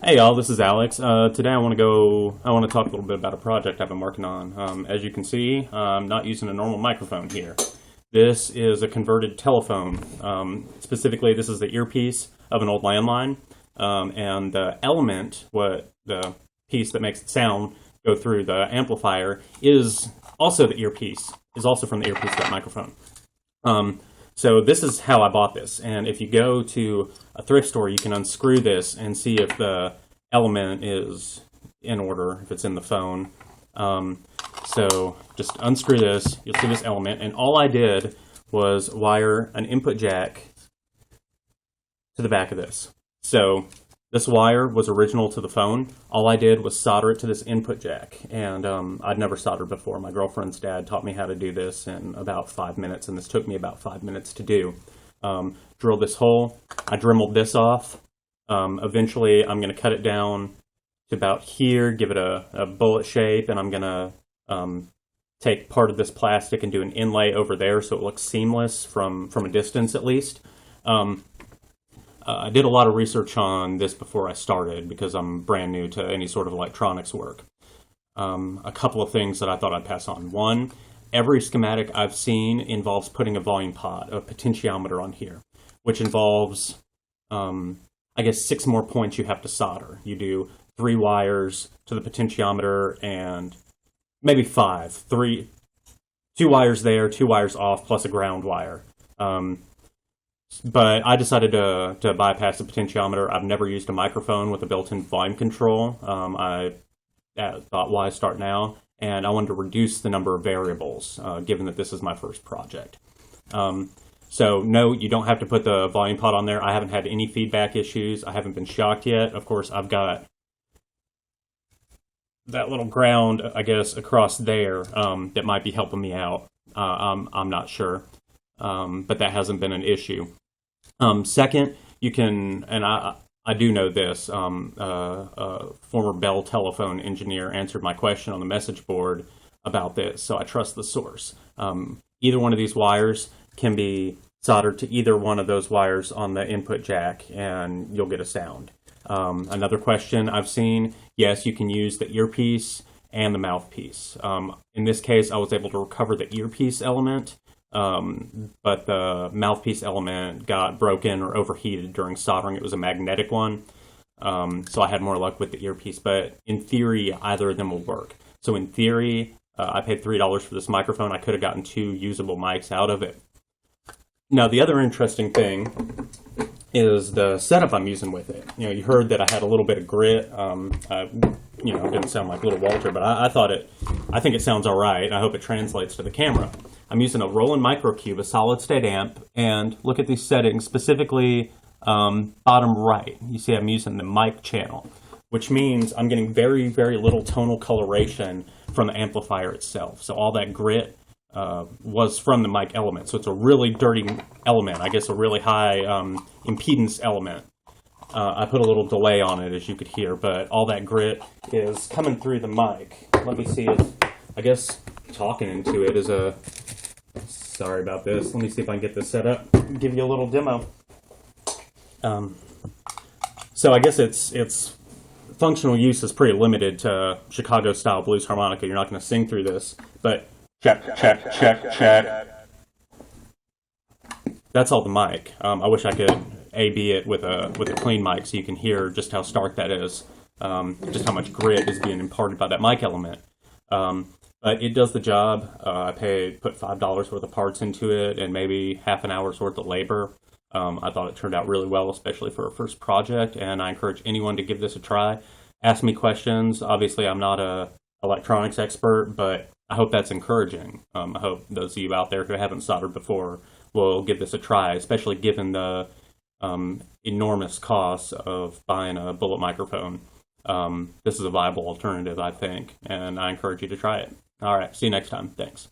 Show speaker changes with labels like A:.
A: Hey y'all, this is Alex. Today I want to talk a little bit about a project I've been working on. As you can see, I'm not using a normal microphone here. This is a converted telephone. Specifically, this is the earpiece of an old landline, and the element, the piece that makes the sound go through the amplifier, is also the earpiece, is also from the earpiece of that microphone. So this is how I bought this, and if you go to a thrift store, you can unscrew this and see if the element is in order, if it's in the phone. So just unscrew this, you'll see this element, and all I did was wire an input jack to the back of this. So this wire was original to the phone. All I did was solder it to this input jack, and I'd never soldered before. My girlfriend's dad taught me how to do this in about 5 minutes, and this took me about 5 minutes to do. Drilled this hole, I dremeled this off. Eventually I'm going to cut it down to about here, give it a bullet shape, and I'm going to take part of this plastic and do an inlay over there so it looks seamless from a distance at least. I did a lot of research on this before I started because I'm brand new to any sort of electronics work. A couple of things that I thought I'd pass on. One, every schematic I've seen involves putting a volume pot, a potentiometer on here, which involves, I guess, 6 more points you have to solder. You do 3 wires to the potentiometer and maybe 5. 2 wires there, 2 wires off, plus a ground wire. But I decided to bypass the potentiometer. I've never used a microphone with a built-in volume control. I thought, why start now? And I wanted to reduce the number of variables, given that this is my first project. So no, you don't have to put the volume pot on there. I haven't had any feedback issues. I haven't been shocked yet. Of course, I've got that little ground, I guess, across there that might be helping me out. I'm not sure. But that hasn't been an issue. Second, you can, and I do know this, former Bell telephone engineer answered my question on the message board about this, so I trust the source. Either one of these wires can be soldered to either one of those wires on the input jack, and you'll get a sound. Another question I've seen, yes, you can use the earpiece and the mouthpiece. In this case, I was able to recover the earpiece element, but the mouthpiece element got broken or overheated during soldering. It was a magnetic one, so I had more luck with the earpiece, but in theory, either of them will work. So in theory, I paid $3 for this microphone. I could have gotten 2 usable mics out of it. Now, the other interesting thing is the setup I'm using with it. You know, you heard that I had a little bit of grit. You know, it didn't sound like Little Walter, but I think it sounds all right. I hope it translates to the camera. I'm using a Roland Microcube, a solid state amp, and look at these settings, specifically bottom right. You see I'm using the mic channel, which means I'm getting very, very little tonal coloration from the amplifier itself. So all that grit was from the mic element. So it's a really dirty element, I guess a really high impedance element. I put a little delay on it, as you could hear, but all that grit is coming through the mic. Let me see if, I guess talking into it is a, sorry about this. Let me see if I can get this set up, give you a little demo. So I guess its functional use is pretty limited to Chicago-style blues harmonica. You're not going to sing through this, but check. That's all the mic. I wish I could A/B it with a clean mic so you can hear just how stark that is, just how much grit is being imparted by that mic element. But it does the job. I put $5 worth of parts into it and maybe half an hour's worth of labor. I thought it turned out really well, especially for a first project, and I encourage anyone to give this a try. Ask me questions. Obviously, I'm not a electronics expert, but I hope that's encouraging. I hope those of you out there who haven't soldered before will give this a try, especially given the enormous costs of buying a bullet microphone. This is a viable alternative, I think, and I encourage you to try it. All right, see you next time. Thanks.